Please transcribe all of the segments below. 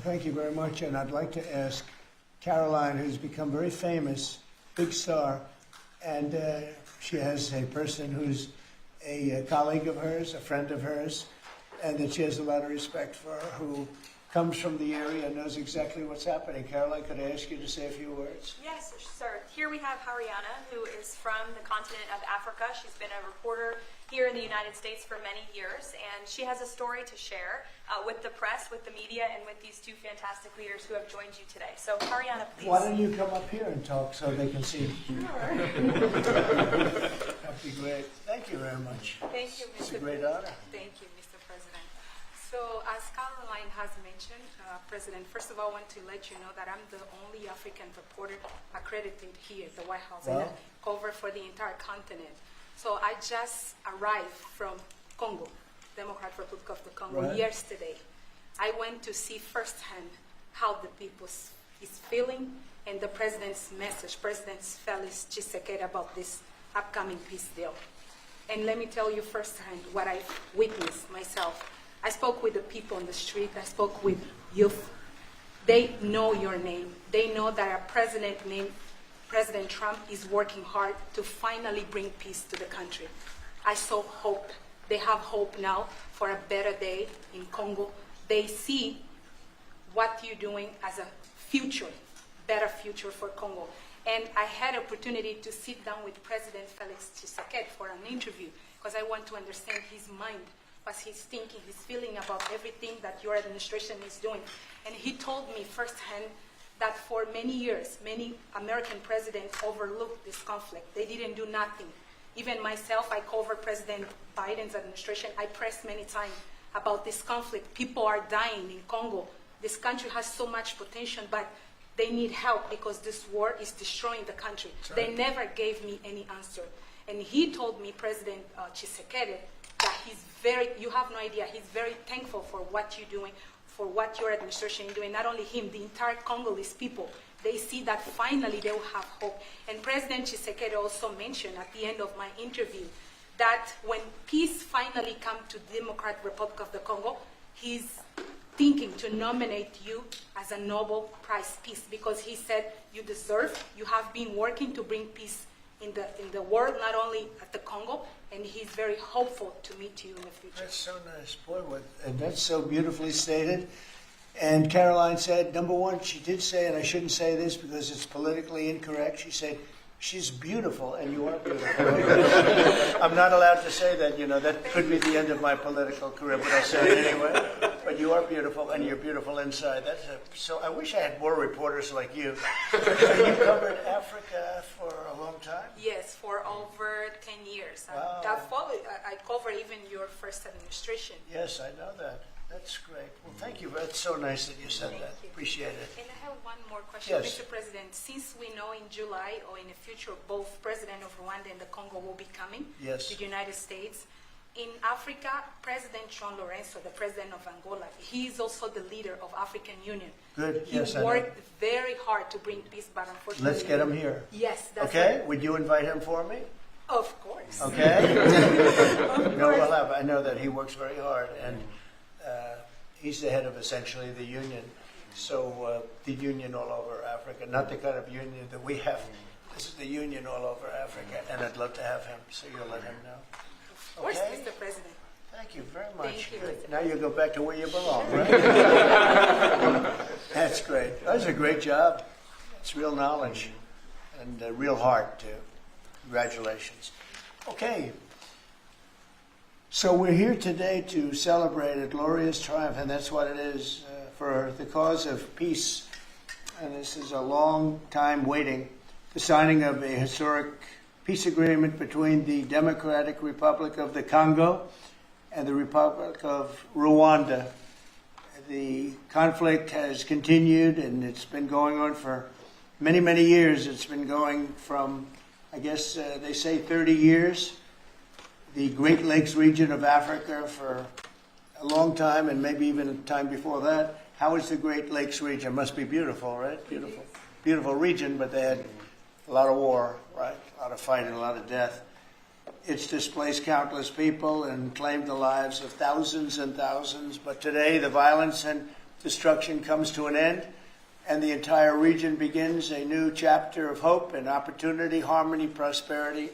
Well, thank you very much, and I'd like to ask Caroline, who's become very famous, big star, and she has a person who's a colleague of hers, a friend of hers, and that she has a lot of respect for, who comes from the area and knows exactly what's happening. Caroline, could I ask you to say a few words? Yes, sir. Here we have Hariana, who is from the continent of Africa. She's been a reporter here in the United States for many years, and she has a story to share with the press, with the media, and with these two fantastic leaders who have joined you today. So, Hariana, please. Why don't you come up here and talk so they can see? Sure. That'd be great. Thank you very much. Thank you, Mr. It's a great honor. Thank you, Mr. President. So, as Caroline has mentioned, President, first of all, I want to let you know that I'm the only African reporter accredited here at the White House, and I cover for the entire continent. So I just arrived from Congo, Democratic Republic of the Congo, yesterday. I went to see firsthand how the people is feeling and the president's message, President Felix Tshisekedi, about this upcoming peace deal. And let me tell you firsthand what I witnessed myself. I spoke with the people on the street. I spoke with youth. They know your name. They know that our president named President Trump is working hard to finally bring peace to the country. I saw hope. They have hope now for a better day in Congo. They see what you're doing as a future, better future for Congo. And I had opportunity to sit down with President Felix Tshisekedi for an interview because I want to understand his mind, what he's thinking, his feeling about everything that your administration is doing. And he told me firsthand that for many years, many American presidents overlooked this conflict. They didn't do nothing. Even myself, I covered President Biden's administration. I pressed many times about this conflict. People are dying in Congo. This country has so much potential, but they need help because this war is destroying the country. Right. They never gave me any answer. And he told me, President Tshisekedi, that you have no idea, he's very thankful for what you're doing, for what your administration is doing. Not only him, the entire Congolese people, they see that finally they will have hope. And President Tshisekedi also mentioned at the end of my interview that when peace finally comes to the Democratic Republic of the Congo, he's thinking to nominate you as a Nobel Prize Peace because he said you deserve, you have been working to bring peace in the world, not only at the Congo, and he's very hopeful to meet you in the future. That's so nice, boy, and that's so beautifully stated. And Caroline said, number one, she did say, and I shouldn't say this because it's politically incorrect, she said, she's beautiful, and you are beautiful. I'm not allowed to say that, that could be the end of my political career, but I'll say it anyway. But you are beautiful, and you're beautiful inside. So I wish I had more reporters like you. So you covered Africa for a long time? Yes, for over 10 years. Wow. I covered even your first administration. Yes, I know that. That's great. Well, thank you. That's so nice that you said that. Appreciate it. And I have one more question, Yes. Mr. President. Since we know in July or in the future, both President of Rwanda and the Congo will be coming to the United States. In Africa, President John Lorenzo, the president of Angola, he is also the leader of African Union. Good. He worked very hard to bring peace, but unfortunately... Let's get him here. Yes. That's okay? right. Would you invite him for me? Of course. Okay? Of No, course. I know that he works very hard, and he's the head of essentially the union. So the union all over Africa, not the kind of union that we have. This is the union all over Africa, and I'd love to have him, so you'll let him know. Of course, Okay? Mr. President. Thank you very much. Thank you, Good. Mr. Now you go back to where you belong, right? That's great. That was a great job. It's real knowledge and real heart, too. Congratulations. Okay. So we're here today to celebrate a glorious triumph, and that's what it is, for the cause of peace. And this is a long time waiting. The signing of a historic peace agreement between the Democratic Republic of the Congo and the Republic of Rwanda. The conflict has continued, and it's been going on for many, many years. It's been going from, I guess they say 30 years. The Great Lakes region of Africa for a long time, and maybe even a time before that. How is the Great Lakes region? Must be beautiful, right? Beautiful. Beautiful region, but they had a lot of war, right? A lot of fighting, a lot of death. It's displaced countless people and claimed the lives of thousands and thousands. But today, the violence and destruction comes to an end, and the entire region begins a new chapter of hope and opportunity, harmony, prosperity,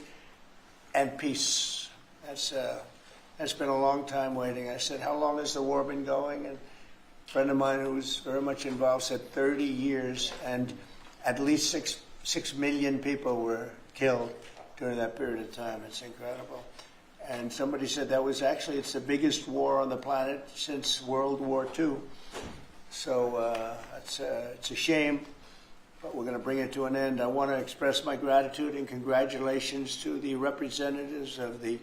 and peace. That's been a long time waiting. I said, how long has the war been going? And a friend of mine who was very much involved said 30 years, and at least 6 million people were killed during that period of time. It's incredible. And somebody said that was actually, it's the biggest war on the planet since World War II. So it's a shame, but we're going to bring it to an end. I want to express my gratitude and congratulations to the representatives of the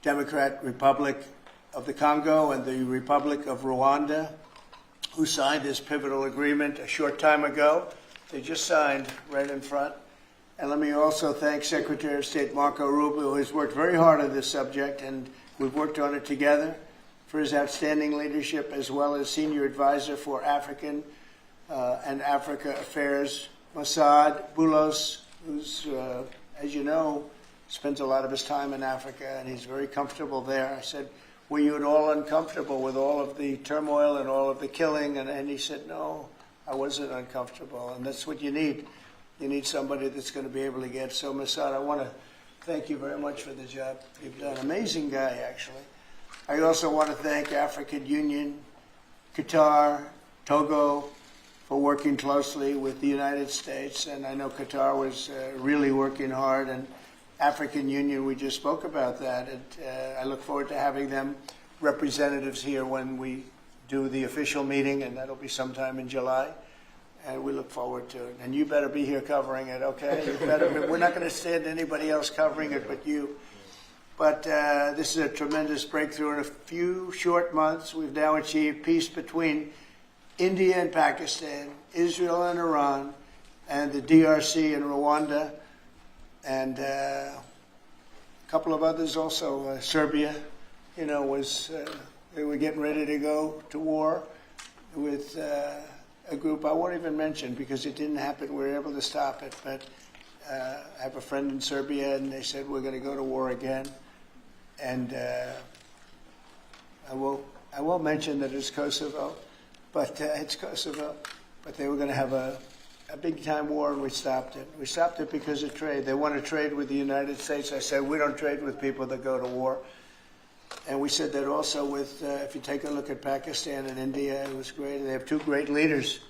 Democratic Republic of the Congo and the Republic of Rwanda, who signed this pivotal agreement a short time ago. They just signed right in front. And let me also thank Secretary of State Marco Rubio, who has worked very hard on this subject, and we've worked on it together, for his outstanding leadership, as well as Senior Advisor for African and Africa Affairs, Mossad Boulos, who's, as you know, spends a lot of his time in Africa, and he's very comfortable there. I said, were you at all uncomfortable with all of the turmoil and all of the killing? And he said, no, I wasn't uncomfortable, and that's what you need. You need somebody that's going to be able to get. So, Mossad, I want to thank you very much for the job you've done. Amazing guy, actually. I also want to thank African Union, Qatar, Togo, for working closely with the United States. And I know Qatar was really working hard. And African Union, we just spoke about that. And I look forward to having them representatives here when we do the official meeting, and that'll be sometime in July. And we look forward to it. And you better be here covering it, okay? We're not going to stand anybody else covering it but you. But this is a tremendous breakthrough. In a few short months, we've now achieved peace between India and Pakistan, Israel and Iran, and the DRC and Rwanda, and a couple of others also. Serbia, you know, they were getting ready to go to war with a group I won't even mention because it didn't happen. We were able to stop it. But I have a friend in Serbia, and they said we're going to go to war again. And I won't mention that it's Kosovo, but it's Kosovo. But they were going to have a big-time war, and we stopped it. We stopped it because of trade. They want to trade with the United States. I said, we don't trade with people that go to war. And we said that also with, if you take a look at Pakistan and India, it was great. They have two great leaders,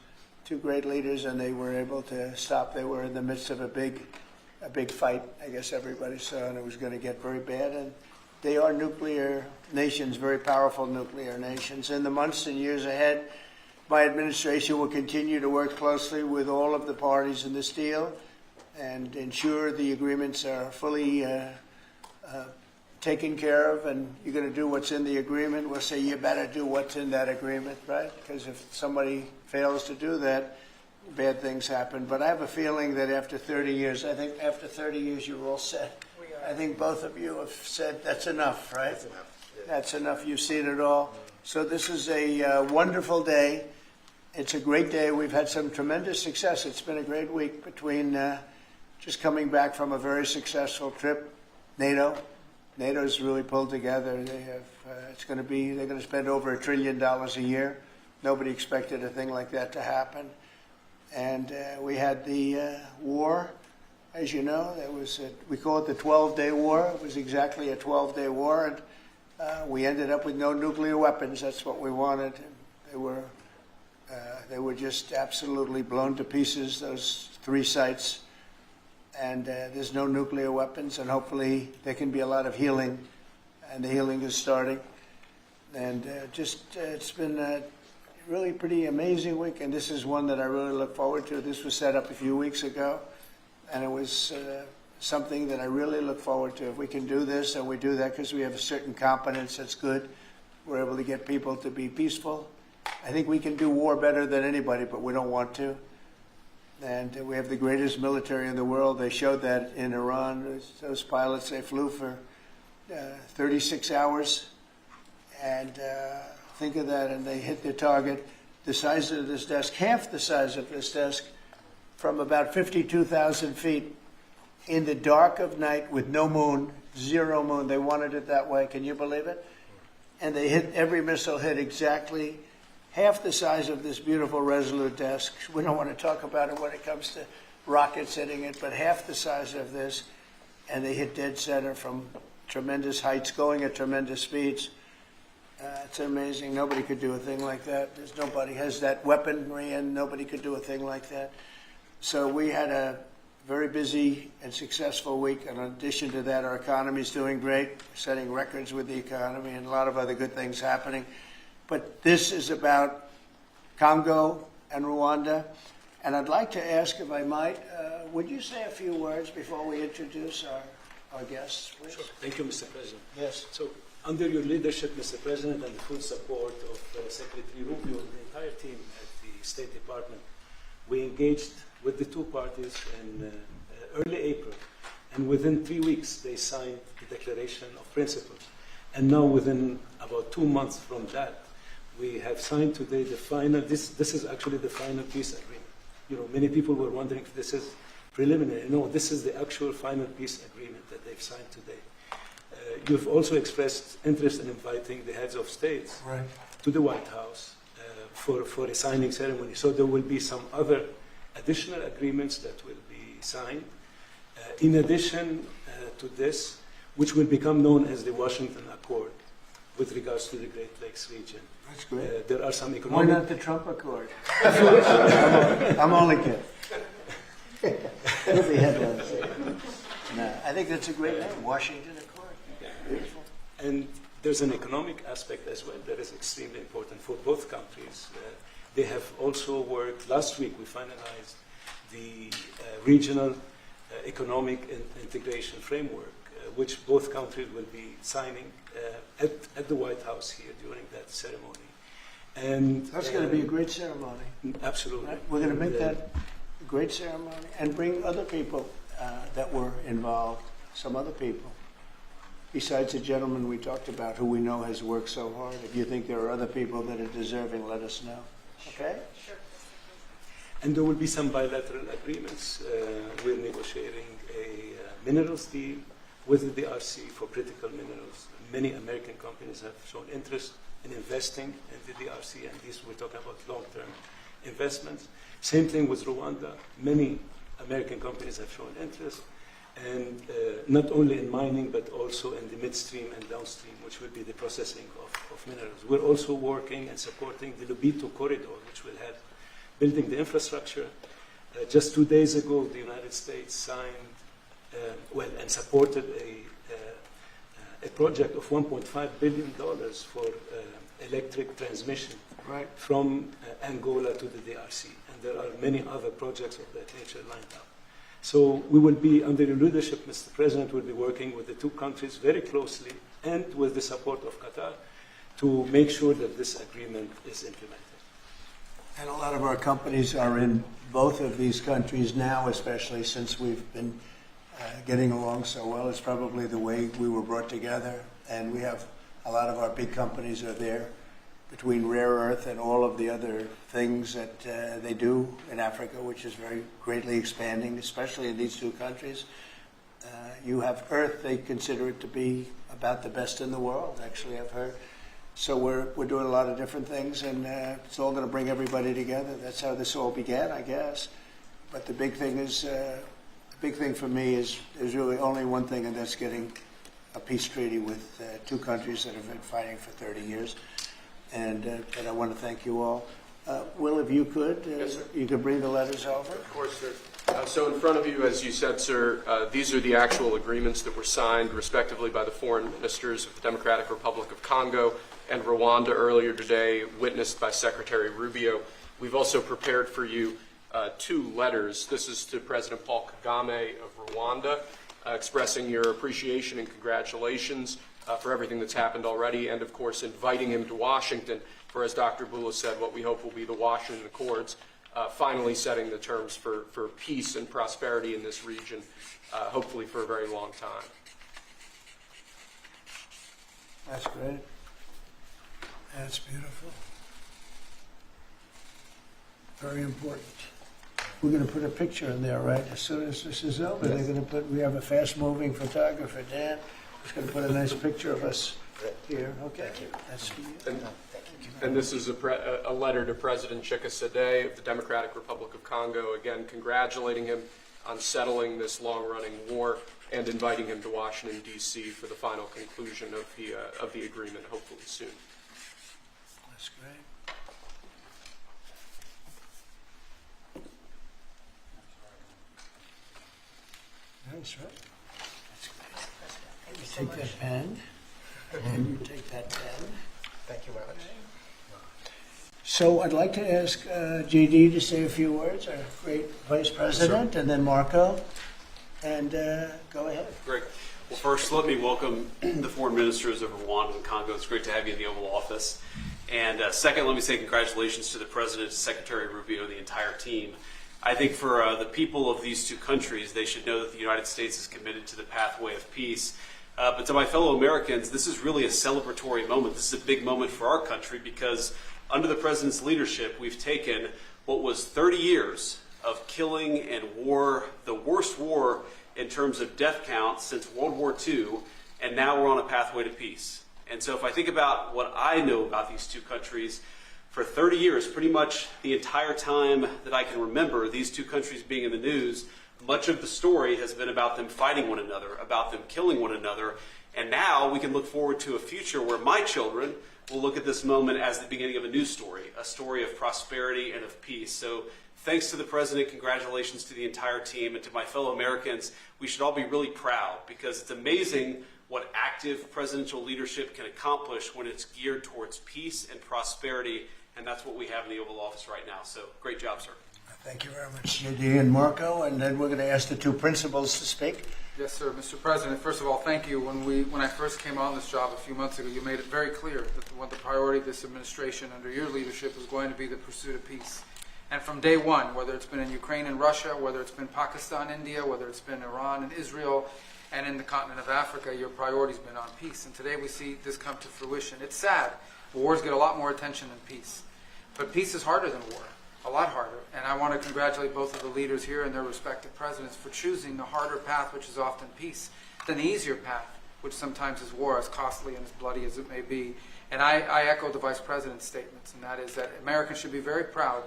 and they were able to stop. They were in the midst of a big fight, I guess everybody saw, and it was going to get very bad. And they are nuclear nations, very powerful nuclear nations. In the months and years ahead, my administration will continue to work closely with all of the parties in this deal and ensure the agreements are fully taken care of, and you're going to do what's in the agreement. We'll say you better do what's in that agreement, right? Because if somebody fails to do that, bad things happen. But I have a feeling that after 30 years, I think after 30 years you're all set. I think both of you have said that's enough, right? That's enough. Yeah. That's enough. You've seen it all. So this is a wonderful day. It's a great day. We've had some tremendous success. It's been a great week between just coming back from a very successful trip. NATO's really pulled together. They have. They're going to spend over $1 trillion a year. Nobody expected a thing like that to happen. And we had the war, as you know. We call it the 12-day war. It was exactly a 12-day war, and we ended up with no nuclear weapons. That's what we wanted. And they were just absolutely blown to pieces, those 3 sites. And there's no nuclear weapons, and hopefully there can be a lot of healing, and the healing is starting. And it's been a really pretty amazing week, and this is one that I really look forward to. This was set up a few weeks ago, and it was something that I really look forward to. If we can do this, and we do that because we have a certain competence that's good, we're able to get people to be peaceful. I think we can do war better than anybody, but we don't want to. And we have the greatest military in the world. They showed that in Iran. Those pilots, they flew for 36 hours. And think of that, and they hit their target. The size of this desk, half the size of this desk, from about 52,000 feet in the dark of night with no moon, 0 moon. They wanted it that way. Can you believe it? And they hit, every missile hit exactly half the size of this beautiful Resolute desk. We don't want to talk about it when it comes to rockets hitting it, but half the size of this, and they hit dead center from tremendous heights, going at tremendous speeds. It's amazing. Nobody could do a thing like that. Nobody has that weaponry, and nobody could do a thing like that. So we had a very busy and successful week. And in addition to that, our economy is doing great, setting records with the economy, and a lot of other good things happening. But this is about Congo and Rwanda. And I'd like to ask, if I might, would you say a few words before we introduce our guests, please? Sure. Thank you, Mr. President. Yes. So, under your leadership, Mr. President, and the full support of Secretary Rubio and the entire team at the State Department, we engaged with the two parties in early April. And within 3 weeks, they signed the Declaration of Principles. And now, within about 2 months from that, we have signed today the final, this is actually the final peace agreement. You know, many people were wondering if this is preliminary. No, this is the actual final peace agreement that they've signed today. You've also expressed interest in inviting the heads of states to the White House for a signing ceremony. So there will be some other additional agreements that will be signed. In addition to this, which will become known as the Washington Accord with regards to the Great Lakes region. That's great. There are some economic... Why not the Trump Accord? I'm only kidding. It'll be headlines. No, I think that's a great name, Washington Accord. Beautiful. And there's an economic aspect as well that is extremely important for both countries. They have also worked, last week we finalized the regional economic integration framework, which both countries will be signing at the White House here during that ceremony. And That's going to be a great ceremony. Absolutely. Right? We're going to make that a great ceremony and bring other people that were involved, some other people. Besides the gentleman we talked about, who we know has worked so hard. If you think there are other people that are deserving, let us know. Okay? Sure. And there will be some bilateral agreements. We're negotiating a minerals deal with the DRC for critical minerals. Many American companies have shown interest in investing in the DRC, and these we're talking about long-term investments. Same thing with Rwanda. Many American companies have shown interest, and not only in mining, but also in the midstream and downstream, which will be the processing of minerals. We're also working and supporting the Lobito corridor, which will help building the infrastructure. Just 2 days ago, the United States signed, and supported a project of $1.5 billion for electric transmission from Angola to the DRC. And there are many other projects of that nature lined up. So we will be, under your leadership, Mr. President, will be working with the two countries very closely and with the support of Qatar to make sure that this agreement is implemented. And a lot of our companies are in both of these countries now, especially since we've been getting along so well. It's probably the way we were brought together. And we have a lot of our big companies are there, between rare earth and all of the other things that they do in Africa, which is very greatly expanding, especially in these two countries. You have earth, they consider it to be about the best in the world, actually, I've heard. So we're doing a lot of different things, and it's all going to bring everybody together. That's how this all began, I guess. But the big thing is, the big thing for me is there's really only one thing, and that's getting a peace treaty with two countries that have been fighting for 30 years. And I want to thank you all. Will, if you could, Yes, you could bring the letters over. Of course, sir. So in front of you, as you said, sir, these are the actual agreements that were signed, respectively, by the foreign ministers of the Democratic Republic of Congo and Rwanda earlier today, witnessed by Secretary Rubio. We've also prepared for you two letters. This is to President Paul Kagame of Rwanda, expressing your appreciation and congratulations for everything that's happened already, and of course inviting him to Washington for, as Dr. Bula said, what we hope will be the Washington Accords, finally setting the terms for peace and prosperity in this region, hopefully for a very long time. That's great. That's beautiful. Very important. We're going to put a picture in there, right? As soon as this is over, they're going to put, we have a fast-moving photographer, Dan, who's going to put a nice picture of us here. Okay. That's for you. And this is a letter to President Chikisade of the Democratic Republic of Congo, again congratulating him on settling this long-running war and inviting him to Washington, D.C. for the final conclusion of the agreement, hopefully soon. That's great. That's right. That's great. You take that pen, and you take that pen. Thank you very much. So I'd like to ask JD to say a few words, our great Vice President, and then Marco, and go ahead. Great. Well, first, let me welcome the foreign ministers of Rwanda and Congo. It's great to have you in the Oval Office. And second, let me say congratulations to the President, Secretary Rubio, and the entire team. I think for the people of these two countries, they should know that the United States is committed to the pathway of peace. But to my fellow Americans, this is really a celebratory moment. This is a big moment for our country because under the President's leadership, we've taken what was 30 years of killing and war, the worst war in terms of death count since World War II, and now we're on a pathway to peace. And so if I think about what I know about these two countries, for 30 years, pretty much the entire time that I can remember these two countries being in the news, much of the story has been about them fighting one another, about them killing one another, and now we can look forward to a future where my children will look at this moment as the beginning of a new story, a story of prosperity and of peace. So thanks to the President, congratulations to the entire team, and to my fellow Americans, we should all be really proud because it's amazing what active presidential leadership can accomplish when it's geared towards peace and prosperity, and that's what we have in the Oval Office right now. So great job, sir. Thank you very much, JD and Marco, and then we're going to ask the two principals to speak. Yes, sir. Mr. President, first of all, thank you. When I first came on this job a few months ago, you made it very clear that what the priority of this administration under your leadership is going to be the pursuit of peace. And from day one, whether it's been in Ukraine and Russia, whether it's been Pakistan, India, whether it's been Iran and Israel, and in the continent of Africa, your priority's been on peace. And today we see this come to fruition. It's sad. Wars get a lot more attention than peace. But peace is harder than war, a lot harder. And I want to congratulate both of the leaders here and their respective presidents for choosing the harder path, which is often peace, than the easier path, which sometimes is war, as costly and as bloody as it may be. And I echo the Vice President's statements, and that is that Americans should be very proud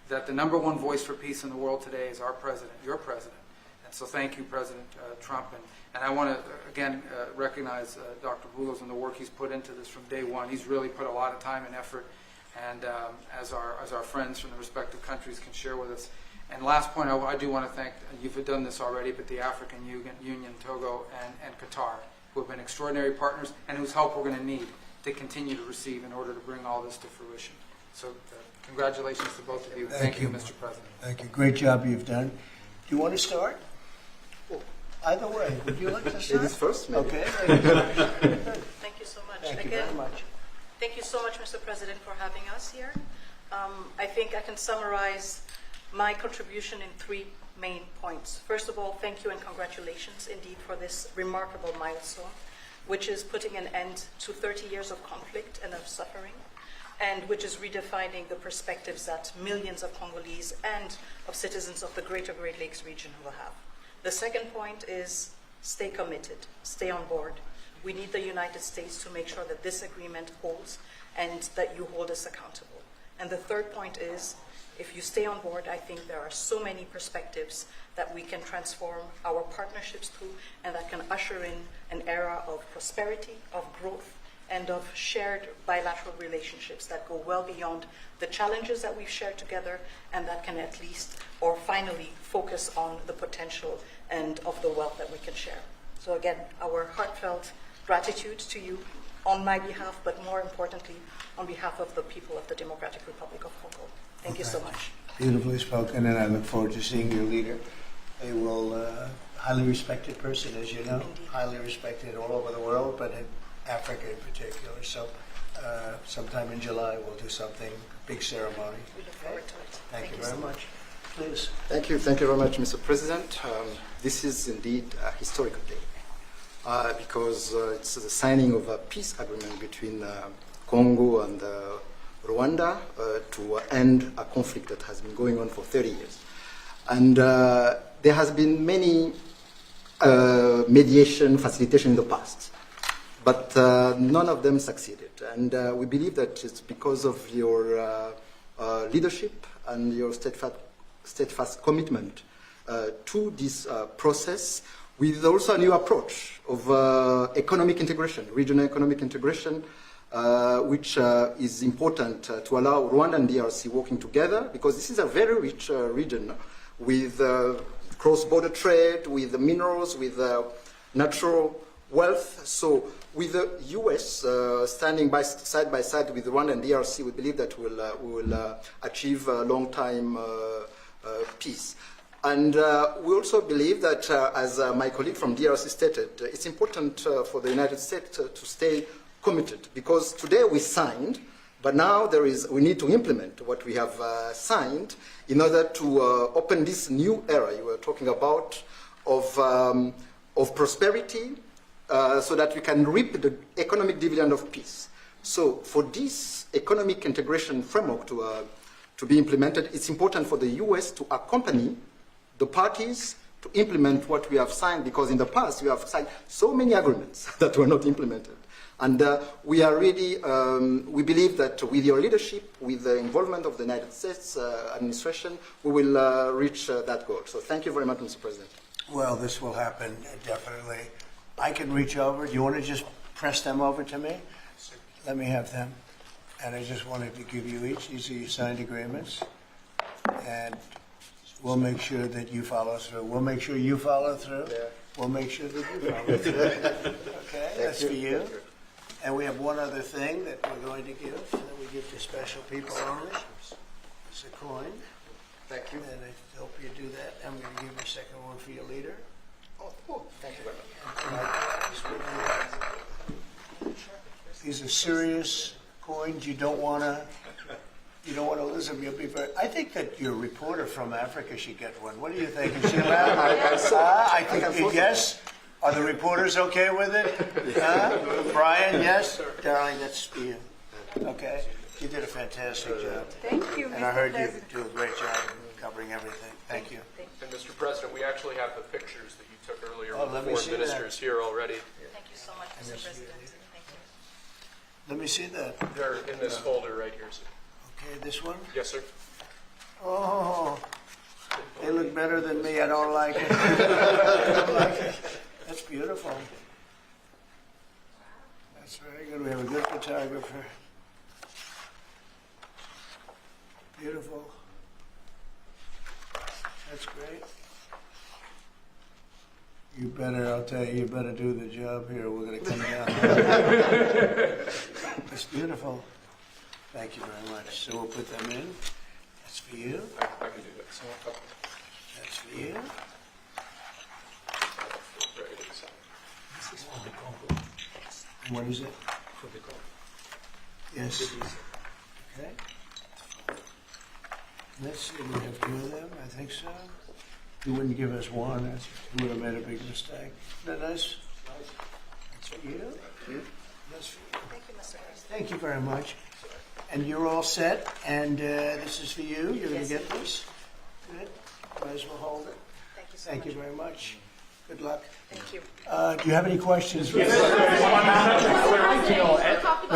that the #1 voice for peace in the world today is our president, your president. And so thank you, President Trump. And I want to, again, recognize Dr. Boulos and the work he's put into this from day one. He's really put a lot of time and effort, and as our friends from the respective countries can share with us. And last point, I do want to thank, you've done this already, but the African Union, Togo, and Qatar, who have been extraordinary partners and whose help we're going to need to continue to receive in order to bring all this to fruition. So congratulations to both of you. Thank you, Mr. President. Thank you. Great job you've done. Do you want to start? Either way. Would you like to start? Ladies first, maybe. Okay. Thank you so much. Thank you Again, very much. thank you so much, Mr. President, for having us here. I think I can summarize my contribution in 3 main points. First of all, thank you and congratulations indeed for this remarkable milestone, which is putting an end to 30 years of conflict and of suffering, and which is redefining the perspectives that millions of Congolese and of citizens of the greater Great Lakes region will have. The second point is stay committed, stay on board. We need the United States to make sure that this agreement holds and that you hold us accountable. And the third point is, if you stay on board, I think there are so many perspectives that we can transform our partnerships through and that can usher in an era of prosperity, of growth, and of shared bilateral relationships that go well beyond the challenges that we've shared together, and that can at least, or finally, focus on the potential and of the wealth that we can share. So again, our heartfelt gratitude to you on my behalf, but more importantly, on behalf of the people of the Democratic Republic of Congo. Thank you so much. Beautifully spoken, and I look forward to seeing your leader. A highly respected person, as you know, Indeed. highly respected all over the world, but in Africa in particular. So sometime in July we'll do something, big ceremony. We look forward to it. Thank you so very much. Please. Thank you very much, Mr. President. This is indeed a historical day because it's the signing of a peace agreement between Congo and Rwanda to end a conflict that has been going on for 30 years. And there has been many mediation, facilitation in the past. but none of them succeeded. And we believe that it's because of your leadership and your steadfast commitment to this process, with also a new approach of economic integration, regional economic integration, which is important to allow Rwanda and DRC working together, because this is a very rich region with cross-border trade, with minerals, with natural wealth. So with the U.S. Standing side by side with Rwanda and DRC, we believe that we will achieve a long-time peace. And we also believe that, as my colleague from DRC stated, it's important for the United States to stay committed, because today we signed, but now we need to implement what we have signed in order to open this new era you were talking about of prosperity, so that we can reap the economic dividend of peace. So for this economic integration framework to be implemented, it's important for the U.S. to accompany the parties to implement what we have signed, because in the past we have signed so many agreements that were not implemented. And we are really, we believe that with your leadership, with the involvement of the United States administration, we will reach that goal. So thank you very much, Mr. President. Well, this will happen, definitely. I can reach over. Do you want to just press them over to me? Let me have them. And I just wanted to give you each. These are your signed agreements. And we'll make sure that you follow through. We'll make sure you follow through. Yeah. We'll make sure that you follow through. Okay, that's for you. And we have one other thing that we're going to give, that we give to special people only. It's a coin. Thank you. And I hope you do that. I'm going to give you a second one for your leader. Oh, thank you very much. These are serious coins. You don't want to lose them. You'll be very. I think that your reporter from Africa should get one. What do you think? Is she allowed? I think yes. Are the reporters okay with it? Brian, yes? Darling, that's for you. Okay. You did a fantastic job. Thank you, And I heard you do a great job covering everything. Thank you. And Mr. President, we actually have the pictures that you took earlier Oh, with let the me foreign see ministers here already. Thank you so much, Mr. President. Thank you. Let me see that. They're in this folder right here, sir. Okay, this one? Yes, sir. Oh, they look better than me. I don't like it. I don't like it. That's beautiful. That's very good. We have a good photographer. Beautiful. That's great. You better, I'll tell you, you better do the job here. We're going to come down. It's beautiful. Thank you very much. So we'll put them in. That's for you. I can do that. That's for you. This is for the Congo. What is it? For the Congo. Yes. Okay. Let's see, we have two of them, I think so. You wouldn't give us one, you would have made a big mistake. Isn't that nice? That's for you. That's for you. Thank you, Mr. President. Thank you very much. And you're all set, and this is for you. You're going to get this. Good. Might as well hold it. Thank you so Thank much. you very much. Good luck. Thank you. Do you have any questions? No,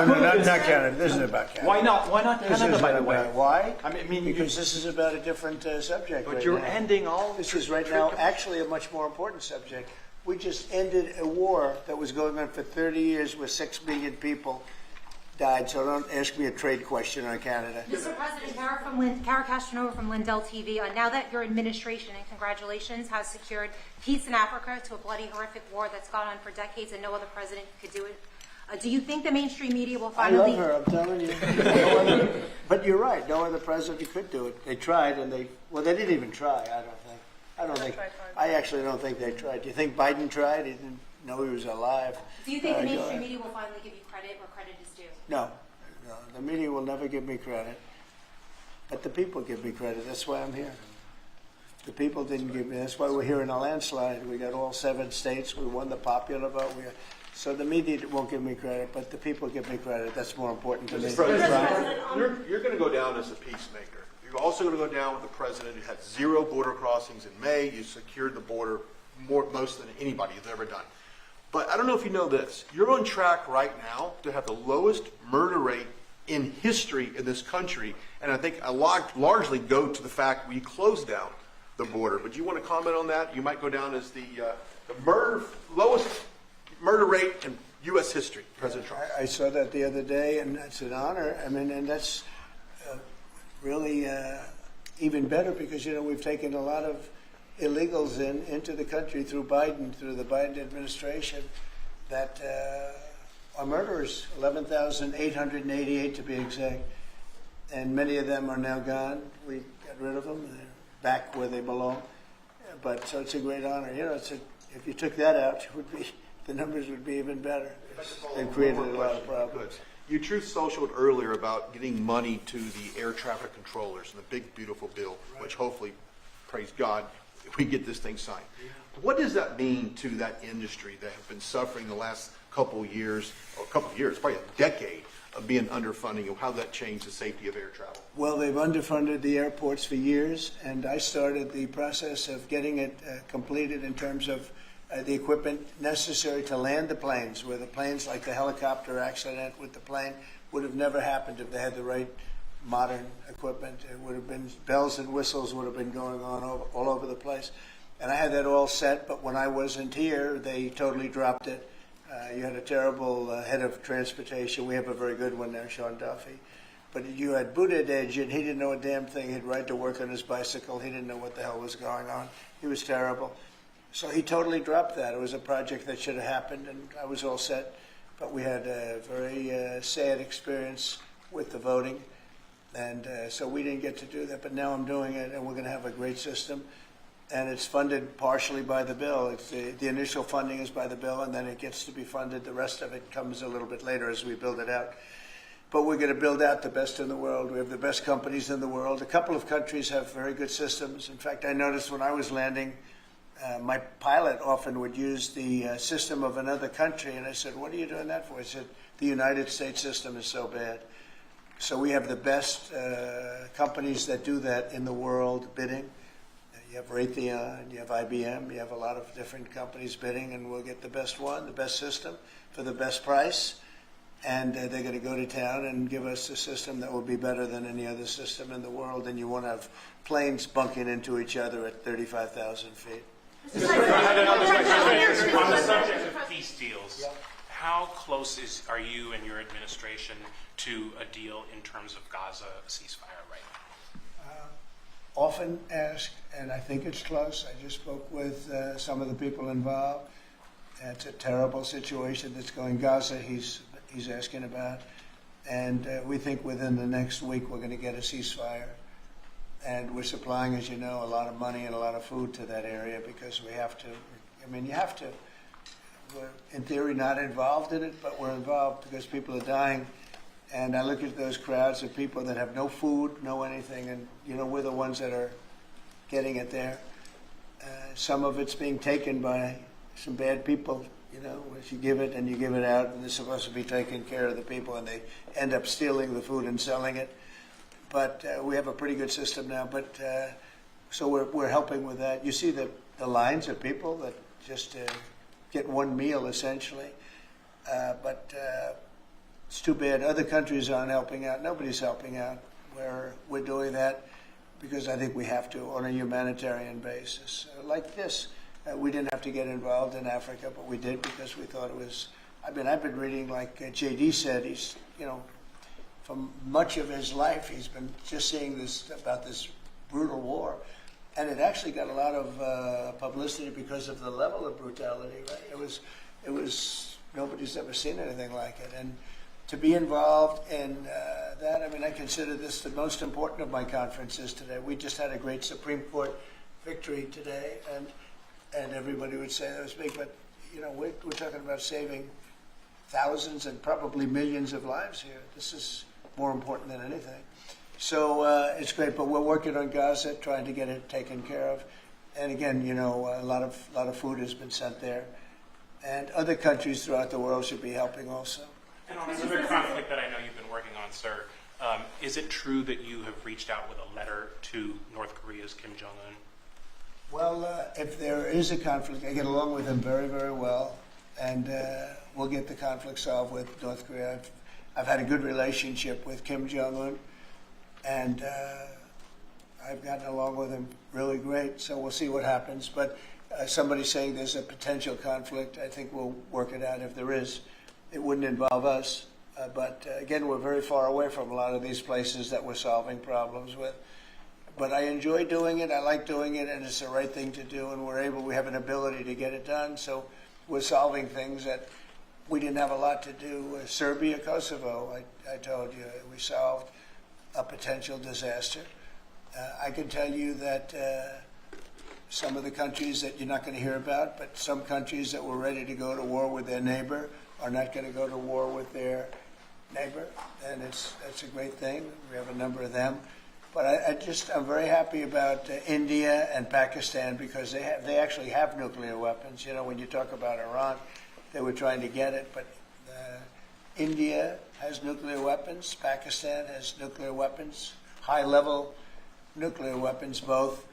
not Canada. This isn't about Canada. Why not? Why not This Canada, isn't by the way? about- Why? I mean, Because this is about a different subject. but right you're now. ending all. This is right now actually a much more important subject. We just ended a war that was going on for 30 years where 6 million people died. So don't ask me a trade question on Canada. Mr. President, Kara Castronova from Lindell TV. Now that your administration, and congratulations, has secured peace in Africa to a bloody, horrific war that's gone on for decades and no other president could do it, do you think the mainstream media will I finally... love her, I'm telling you. But you're right, no other president could do it. They tried and they didn't even try, I don't think. I actually don't think they tried. Do you think Biden tried? He didn't know he was alive. Do you think the Go mainstream ahead. media will finally give you credit where credit is due? No, the media will never give me credit. But the people give me credit. That's why I'm here. The people didn't give me. That's why we're here in a landslide. We got all 7 states. We won the popular vote. So the media won't give me credit, but the people give me credit. That's more important to me. You're going to go down as a peacemaker. You're also going to go down with the president who had 0 border crossings in May. You secured the border most than anybody has ever done. But I don't know if you know this. You're on track right now to have the lowest murder rate in history in this country. And I think a lot largely go to the fact we closed down the border. But do you want to comment on that? You might go down as the lowest murder rate in U.S. history, President Trump. I saw that the other day, and it's an honor. I mean, and that's really even better because, you know, we've taken a lot of illegals into the country through the Biden administration that are murderers, 11,888 to be exact. And many of them are now gone. We got rid of them. They're back where they belong. But so it's a great honor. You know, if you took that out, the numbers would be even better. They've created a lot of problems. You Truth Socialed earlier about getting money to the air traffic controllers and the big, beautiful bill, which hopefully, praise God, we get this thing signed. What does that mean to that industry that have been suffering the last couple of years, probably a decade of being underfunding, and how that changed the safety of air travel? Well, they've underfunded the airports for years, and I started the process of getting it completed in terms of the equipment necessary to land the planes, where the planes, like the helicopter accident with the plane, would have never happened if they had the right modern equipment. It would have been bells and whistles would have been going on all over the place. And I had that all set, but when I wasn't here, they totally dropped it. You had a terrible head of transportation. We have a very good one now, Sean Duffy. But you had Buttigieg, and he didn't know a damn thing. He'd ride to work on his bicycle. He didn't know what the hell was going on. He was terrible. So he totally dropped that. It was a project that should have happened, and I was all set. But we had a very sad experience with the voting, and so we didn't get to do that. But now I'm doing it, and we're going to have a great system. And it's funded partially by the bill. It's the initial funding is by the bill, and then it gets to be funded. The rest of it comes a little bit later as we build it out. But we're going to build out the best in the world. We have the best companies in the world. A couple of countries have very good systems. In fact, I noticed when I was landing, my pilot often would use the system of another country, and I said, "What are you doing that for?" He said, "The United States system is so bad." So we have the best companies that do that in the world bidding. You have Raytheon, you have IBM, you have a lot of different companies bidding, and we'll get the best one, the best system, for the best price. And they're going to go to town and give us a system that will be better than any other system in the world, and you won't have planes bunking into each other at 35,000 feet. On the subject of peace deals, how close are you and your administration to a deal in terms of Gaza ceasefire right now? Often asked, and I think it's close. I just spoke with some of the people involved. It's a terrible situation that's going Gaza. He's asking about, and we think within the next week we're going to get a ceasefire. And we're supplying, as you know, a lot of money and a lot of food to that area because we have to. I mean, you have to. We're in theory not involved in it, but we're involved because people are dying. And I look at those crowds of people that have no food, no anything, and, you know, we're the ones that are getting it there. Some of it's being taken by some bad people, you know, if you give it and you give it out, and they're supposed to be taking care of the people, and they end up stealing the food and selling it. But we have a pretty good system now, but so we're helping with that. You see the lines of people that just get one meal, essentially. But it's too bad. Other countries aren't helping out. Nobody's helping out. We're doing that because I think we have to on a humanitarian basis. Like this, we didn't have to get involved in Africa, but we did because we thought it was. I mean, I've been reading, like JD said, he's, you know, from much of his life, he's been just seeing this about this brutal war, and it actually got a lot of publicity because of the level of brutality. Right? It was nobody's ever seen anything like it, and to be involved in that, I mean, I consider this the most important of my conferences today. We just had a great Supreme Court victory today, and everybody would say that was big, but you know, we're talking about saving thousands and probably millions of lives here. This is more important than anything. So it's great, but we're working on Gaza, trying to get it taken care of. And again, you know, a lot of food has been sent there, and other countries throughout the world should be helping also. And on another conflict that I know you've been working on, sir, is it true that you have reached out with a letter to North Korea's Kim Jong-un? Well, if there is a conflict, I get along with him very, very well. and we'll get the conflict solved with North Korea. I've had a good relationship with Kim Jong-un, and I've gotten along with him really great, so we'll see what happens. But somebody's saying there's a potential conflict. I think we'll work it out if there is. It wouldn't involve us. But again, we're very far away from a lot of these places that we're solving problems with. But I enjoy doing it, I like doing it, and it's the right thing to do, and we have an ability to get it done. So we're solving things that we didn't have a lot to do. Serbia, Kosovo, I told you, we solved a potential disaster. I can tell you that some of the countries that you're not going to hear about, but some countries that were ready to go to war with their neighbor are not going to go to war with their neighbor, and that's a great thing. We have a number of them. But I'm very happy about India and Pakistan because they actually have nuclear weapons. You know, when you talk about Iran, they were trying to get it, but India has nuclear weapons, Pakistan has nuclear weapons, high-level nuclear weapons both,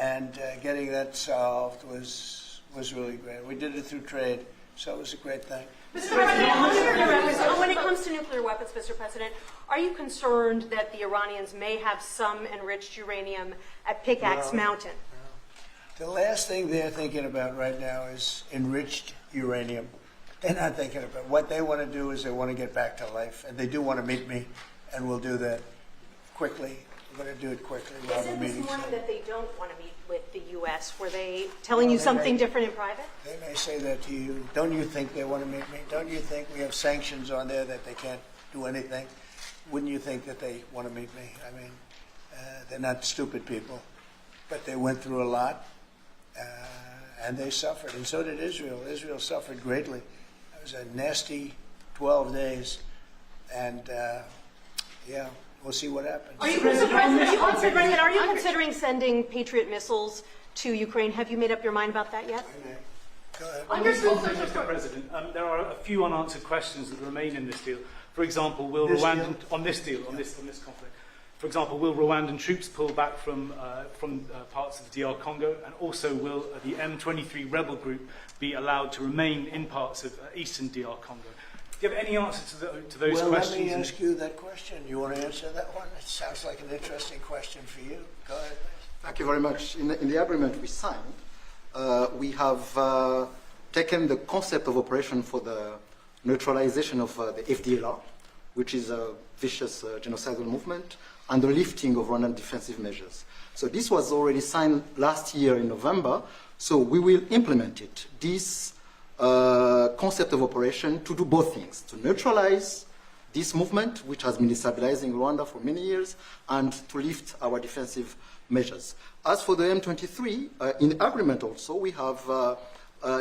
and getting that solved was really great. We did it through trade, so it was a great thing. Mr. President, when it comes to nuclear weapons, Mr. President, are you concerned that the Iranians may have some enriched uranium at Pickaxe Mountain? The last thing they're thinking about right now is enriched uranium. They're not thinking about what they want to do is they want to get back to life, and they do want to meet me, and we'll do that quickly. We're going to do it quickly. They said this morning that they don't want to meet with the U.S. Were they telling you something different in private? They may say that to you. Don't you think they want to meet me? Don't you think we have sanctions on there that they can't do anything? Wouldn't you think that they want to meet me? I mean, they're not stupid people, but they went through a lot, and they suffered, and so did Israel. Israel suffered greatly. It was a nasty 12 days, and yeah. We'll see what happens. Are you, Mr. President, are you considering sending Patriot missiles to Ukraine? Have you made up your mind about that yet? Go ahead. Mr. President, there are a few unanswered questions that remain in this deal. For example, will Rwandan on this conflict? For example, will Rwandan troops pull back from parts of the DR Congo, and also will the M23 rebel group be allowed to remain in parts of eastern DR Congo? Do you have any answer to those questions? Well, let me ask you that question. You want to answer that one? It sounds like an interesting question for you. Go ahead, please. Thank you very much. In the agreement we signed, we have taken the concept of operation for the neutralization of the FDLR, which is a vicious genocidal movement, and the lifting of Rwandan defensive measures. So this was already signed last year in November, so we will implement it. This concept of operation to do both things, to neutralize this movement, which has been destabilizing Rwanda for many years, and to lift our defensive measures. As for the M23, in the agreement also, we have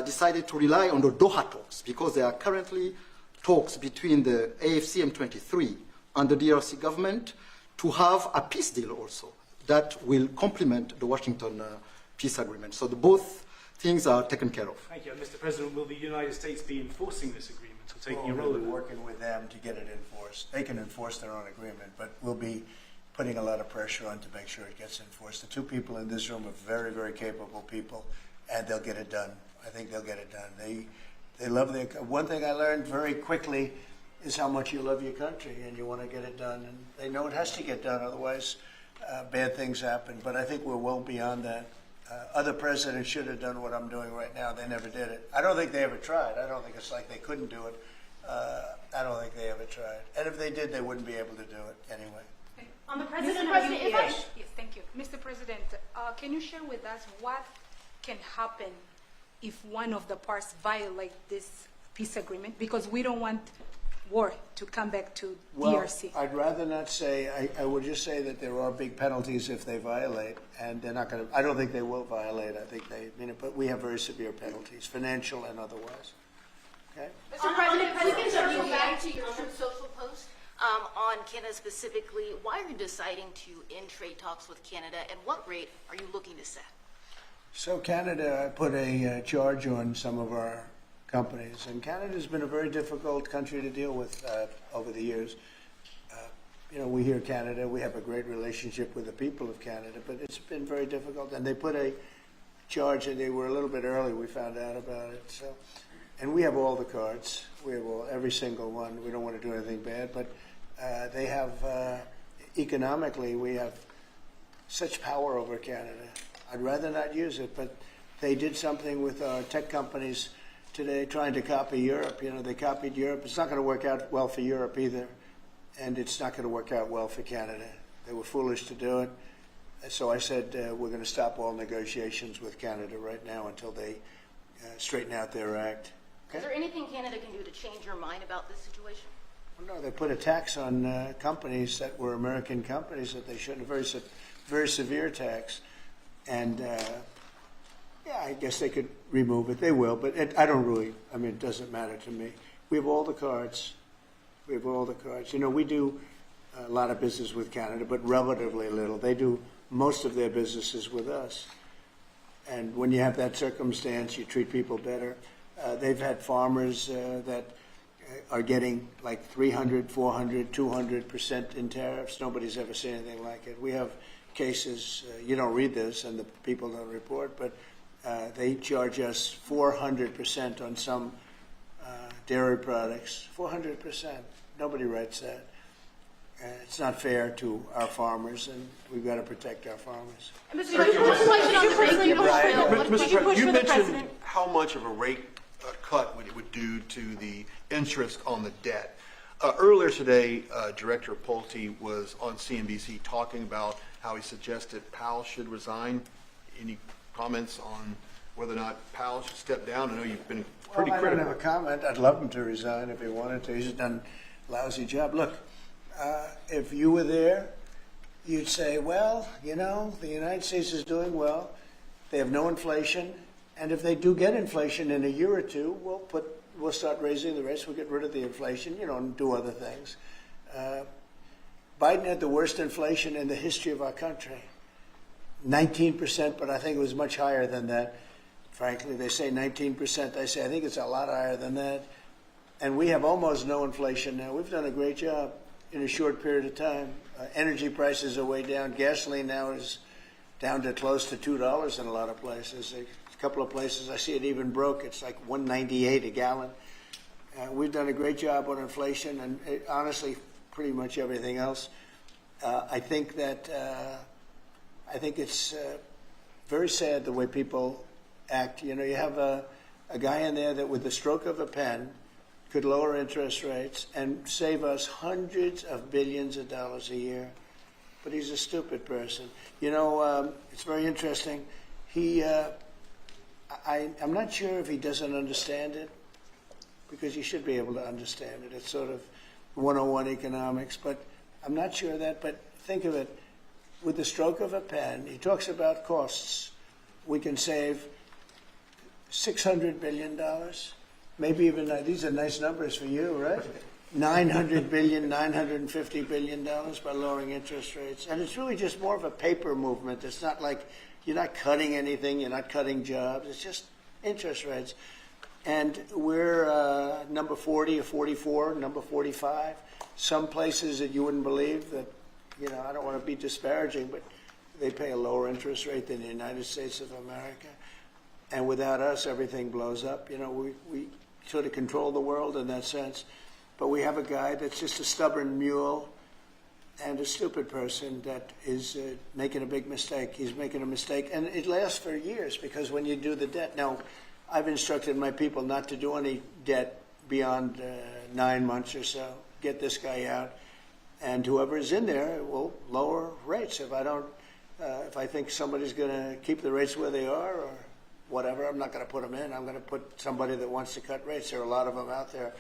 decided to rely on the Doha talks, because there are currently talks between the AFC M23 and the DRC government to have a peace deal also that will complement the Washington peace agreement. So both things are taken care of. Thank you. Mr. President, will the United States be enforcing this agreement or taking a role in it? We're working with them to get it enforced. They can enforce their own agreement, but we'll be putting a lot of pressure on to make sure it gets enforced. The two people in this room are very, very capable people, and they'll get it done. I think they'll get it done. They love their. One thing I learned very quickly is how much you love your country, and you want to get it done. And they know it has to get done, otherwise bad things happen. But I think we're well beyond that. Other presidents should have done what I'm doing right now. They never did it. I don't think they ever tried. I don't think it's like they couldn't do it. I don't think they ever tried. And if they did, they wouldn't be able to do it anyway. On the Mr. President, President, yes. yes, thank you. Mr. President, can you share with us what can happen if one of the parts violate this peace agreement? Because we don't want war to come back to DRC. I'd rather not say. I would just say that there are big penalties if they violate, and they're not going to. I don't think they will violate. I think they mean it, but we have very severe penalties, financial and otherwise. Okay. Mr. President, we can circle back to your own social post on Canada specifically. Why are you deciding to end trade talks with Canada, and what rate are you looking to set? So Canada, I put a charge on some of our companies, and Canada's been a very difficult country to deal with over the years. You know, we hear Canada, we have a great relationship with the people of Canada, but it's been very difficult, and they put a charge, and they were a little bit early, we found out about it. So and we have all the cards. We have every single one. We don't want to do anything bad, but they have, economically, we have such power over Canada. I'd rather not use it, but they did something with our tech companies today trying to copy Europe. You know, they copied Europe. It's not going to work out well for Europe either, and it's not going to work out well for Canada. They were foolish to do it. So I said we're going to stop all negotiations with Canada right now until they straighten out their act. Okay? Is there anything Canada can do to change your mind about this situation? Well, no, they put a tax on companies that were American companies that they shouldn't. Very severe tax. And, yeah, I guess they could remove it. They will, but I don't really, I mean, it doesn't matter to me. We have all the cards. We have all the cards. You know, we do a lot of business with Canada, but relatively little. They do most of their businesses with us. And when you have that circumstance, you treat people better. They've had farmers that are getting like 300, 400, 200% in tariffs. Nobody's ever seen anything like it. We have cases, you don't read this and the people don't report, but they charge us 400% on some dairy products. 400%. Nobody writes that. It's not fair to our farmers, and we've got to protect our farmers. Mr. President, you mentioned how much of a rate cut it would do to the interest on the debt. Earlier today, Director Pulte was on CNBC talking about how he suggested Powell should resign. Any comments on whether or not Powell should step down? I know you've been pretty critical. I don't have a comment. I'd love him to resign if he wanted to. He's done a lousy job. Look, if you were there, you'd say, well, you know, the United States is doing well. They have no inflation. And if they do get inflation in a year or two, we'll start raising the rates. We'll get rid of the inflation, you know, and do other things. Biden had the worst inflation in the history of our country. 19%, but I think it was much higher than that. Frankly, they say 19%. I say I think it's a lot higher than that. And we have almost no inflation now. We've done a great job in a short period of time. Energy prices are way down. Gasoline now is down to close to $2 in a lot of places. A couple of places I see it even broke. It's like $1.98 a gallon. We've done a great job on inflation and honestly, pretty much everything else. I think it's very sad the way people act. You know, you have a guy in there that with the stroke of a pen could lower interest rates and save us hundreds of billions of dollars a year. But he's a stupid person. You know, it's very interesting. I'm not sure if he doesn't understand it, because you should be able to understand it. It's sort of 101 economics, but I'm not sure of that. But think of it, with the stroke of a pen, he talks about costs. We can save $600 billion, maybe even, these are nice numbers for you, right? $900 billion, $950 billion by lowering interest rates. And it's really just more of a paper movement. It's not like you're not cutting anything, you're not cutting jobs, it's just interest rates. And we're number 40 or 44, number 45. Some places that you wouldn't believe that, you know, I don't want to be disparaging, but they pay a lower interest rate than the United States of America. And without us, everything blows up. You know, we sort of control the world in that sense. But we have a guy that's just a stubborn mule and a stupid person that is making a big mistake. He's making a mistake. And it lasts for years, because when you do the debt, now, I've instructed my people not to do any debt beyond 9 months or so. Get this guy out. And whoever is in there will lower rates. If I think somebody's going to keep the rates where they are or whatever, I'm not going to put them in. I'm going to put somebody that wants to cut rates. There are a lot of them out there.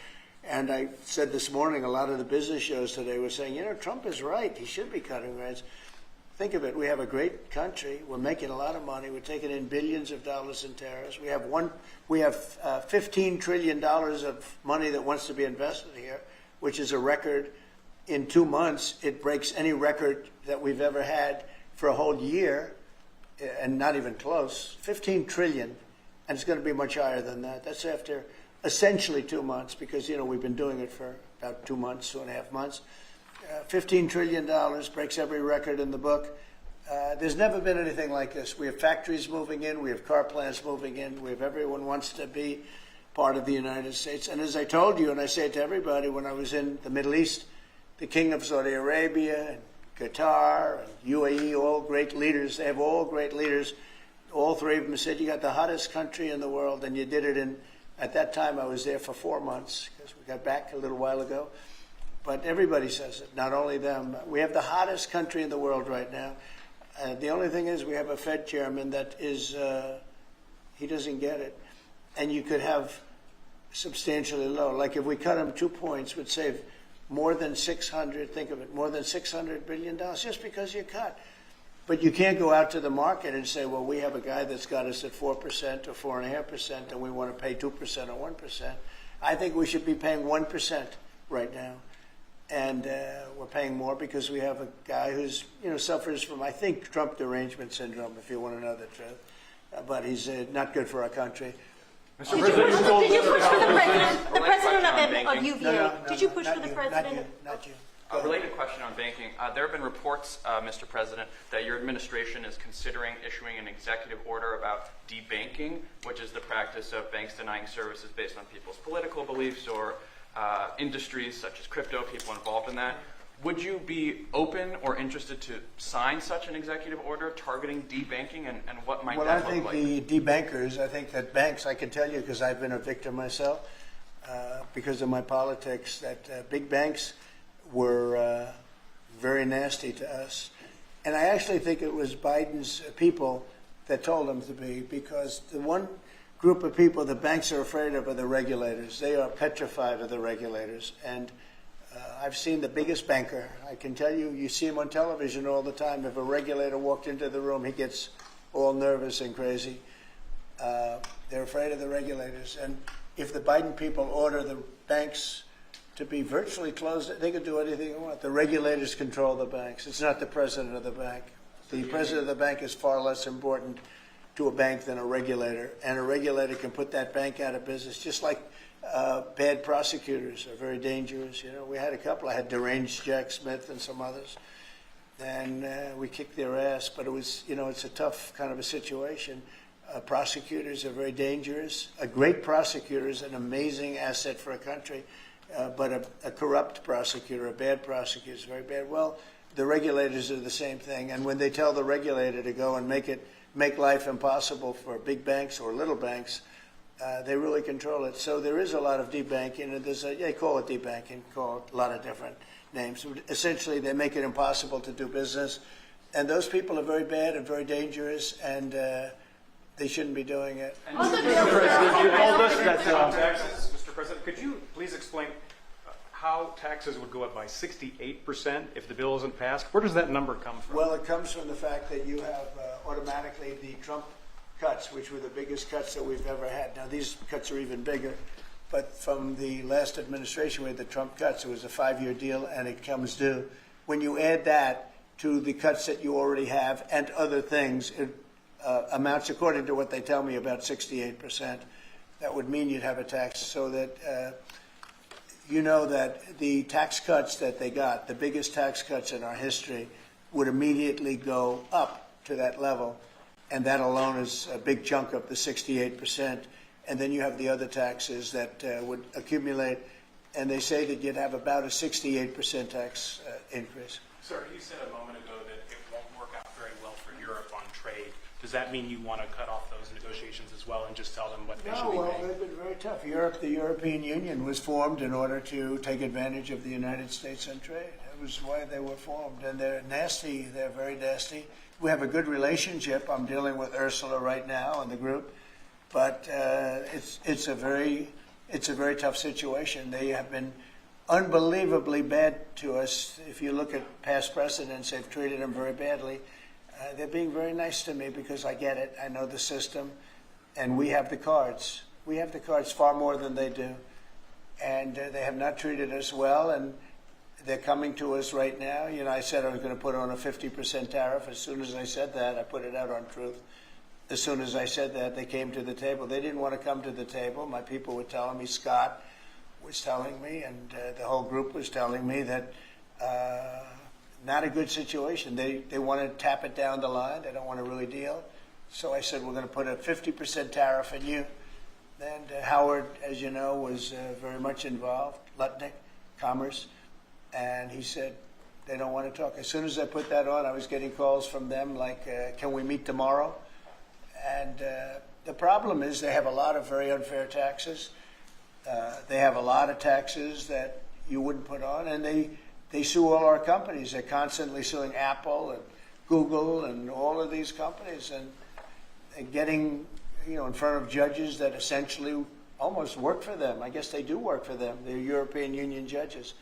And I said this morning, a lot of the business shows today were saying, you know, Trump is right. He should be cutting rates. Think of it. We have a great country. We're making a lot of money. We're taking in billions of dollars in tariffs. We have $15 trillion of money that wants to be invested here, which is a record. In 2 months, it breaks any record that we've ever had for a whole year, and not even close. 15 trillion, and it's going to be much higher than that. That's after essentially 2 months, because, you know, we've been doing it for about 2 months, 2.5 months. $15 trillion breaks every record in the book. There's never been anything like this. We have factories moving in. We have car plants moving in. We have everyone wants to be part of the United States. And as I told you, and I say it to everybody, when I was in the Middle East, the King of Saudi Arabia and Qatar and UAE, all great leaders, they have all great leaders. All three of them said, you got the hottest country in the world, and you did it in, at that time I was there for 4 months, because we got back a little while ago. But everybody says it, not only them. We have the hottest country in the world right now. The only thing is we have a Fed chairman that is, he doesn't get it. And you could have substantially low. Like if we cut him 2 points, would save more than 600, think of it, more than $600 billion just because you cut. But you can't go out to the market and say, well, we have a guy that's got us at 4% or 4.5%, and we want to pay 2% or 1%. I think we should be paying 1% right now. And we're paying more because we have a guy who's, suffers from, I think, Trump derangement syndrome, if you want to know the truth. But he's not good for our country. Did you push for the president of UVA? No, Did you push for the president? Not you. A related question on banking. There have been reports, Mr. President, that your administration is considering issuing an executive order about debanking, which is the practice of banks denying services based on people's political beliefs or industries such as crypto, people involved in that. Would you be open or interested to sign such an executive order targeting debanking, and what might that look like? Well, I think the debankers, I think that banks, I can tell you because I've been a victim myself, because of my politics, that big banks were very nasty to us. And I actually think it was Biden's people that told them to be, because the one group of people the banks are afraid of are the regulators. They are petrified of the regulators. And I've seen the biggest banker. I can tell you, you see him on television all the time. If a regulator walked into the room, he gets all nervous and crazy. They're afraid of the regulators. And if the Biden people order the banks to be virtually closed, they can do anything they want. The regulators control the banks. It's not the president of the bank. The president of the bank is far less important to a bank than a regulator. And a regulator can put that bank out of business, just like bad prosecutors are very dangerous. We had a couple. I had deranged Jack Smith and some others. And we kicked their ass. But it was, it's a tough kind of a situation. Prosecutors are very dangerous. A great prosecutor is an amazing asset for a country. But a corrupt prosecutor, a bad prosecutor is very bad. Well, the regulators are the same thing. And when they tell the regulator to go and make life impossible for big banks or little banks, they really control it. So there is a lot of debanking, and they call it debanking, call it a lot of different names. Essentially, they make it impossible to do business. And those people are very bad and very dangerous, and they shouldn't be doing it. Mr. President, could you please explain how taxes would go up by 68% if the bill isn't passed? Where does that number come from? Well, it comes from the fact that you have automatically the Trump cuts, which were the biggest cuts that we've ever had. Now, these cuts are even bigger. But from the last administration, we had the Trump cuts. It was a 5-year deal, and it comes due. When you add that to the cuts that you already have and other things, it amounts, according to what they tell me, about 68%. That would mean you'd have a tax, so that that the tax cuts that they got, the biggest tax cuts in our history, would immediately go up to that level. And that alone is a big chunk of the 68%. And then you have the other taxes that would accumulate. And they say that you'd have about a 68% tax increase. Sir, you said a moment ago that it won't work out very well for Europe on trade. Does that mean you want to cut off those negotiations as well and just tell them what they should be paying? No, well, they've been very tough. The European Union was formed in order to take advantage of the United States on trade. That was why they were formed. And they're nasty. They're very nasty. We have a good relationship. I'm dealing with Ursula right now and the group. But it's a very tough situation. They have been unbelievably bad to us. If you look at past precedents, they've treated them very badly. They're being very nice to me because I get it. I know the system, and we have the cards. We have the cards far more than they do, and they have not treated us well. And they're coming to us right now. I said I was going to put on a 50% tariff. As soon as I said that, I put it out on Truth. As soon as I said that, they came to the table. They didn't want to come to the table. My people were telling me, Scott was telling me, and the whole group was telling me that not a good situation. They want to tap it down the line. They don't want to really deal. So I said, we're going to put a 50% tariff on you, And Howard, as you know, was very much involved, Lutnick, Commerce, and he said they don't want to talk. As soon as I put that on, I was getting calls from them like, can we meet tomorrow? And the problem is they have a lot of very unfair taxes. They have a lot of taxes that you wouldn't put on, and they sue all our companies. They're constantly suing Apple and Google and all of these companies, and getting in front of judges that essentially almost work for them. I guess they do work for them. They're European Union judges.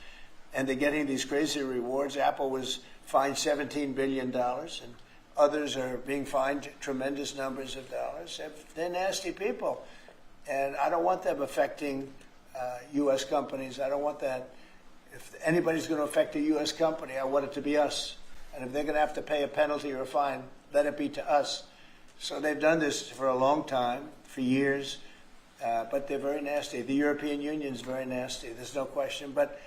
And they're getting these crazy rewards. Apple was fined $17 billion, and others are being fined tremendous numbers of dollars. They're nasty people. And I don't want them affecting U.S. companies. I don't want that. If anybody's going to affect a U.S. company, I want it to be us. And if they're going to have to pay a penalty or a fine, let it be to us. So they've done this for a long time, for years, but they're very nasty. The European Union is very nasty, there's no question, but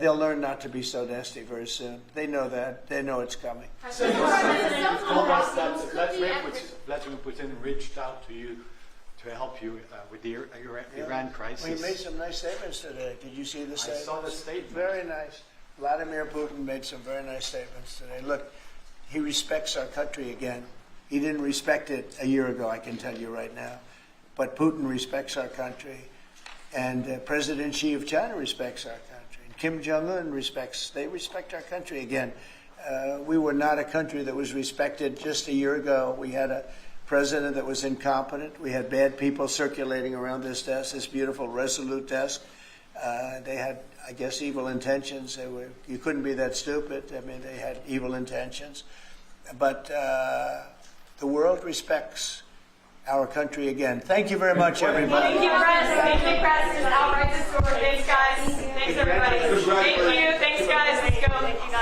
they'll learn not to be so nasty very soon. They know that. They know it's coming. Vladimir Putin reached out to you to help you with the Iran crisis. Well, he made some nice statements today. Did you see the statements? I saw the statement. Very nice. Vladimir Putin made some very nice statements today. Look, he respects our country again. He didn't respect it a year ago, I can tell you right now. But Putin respects our country. And President Xi of China respects our country. And Kim Jong-un they respect our country again. We were not a country that was respected just a year ago. We had a president that was incompetent. We had bad people circulating around this desk, this beautiful, resolute desk. They had, I guess, evil intentions. You couldn't be that stupid. I mean, they had evil intentions. But the world respects our country again. Thank you very much, everybody. Thank you, press. Thank you, press. Outright the sword. Thanks, guys. Thanks, everybody. Thank you. Thanks, guys. Let's go. Thank you, guys.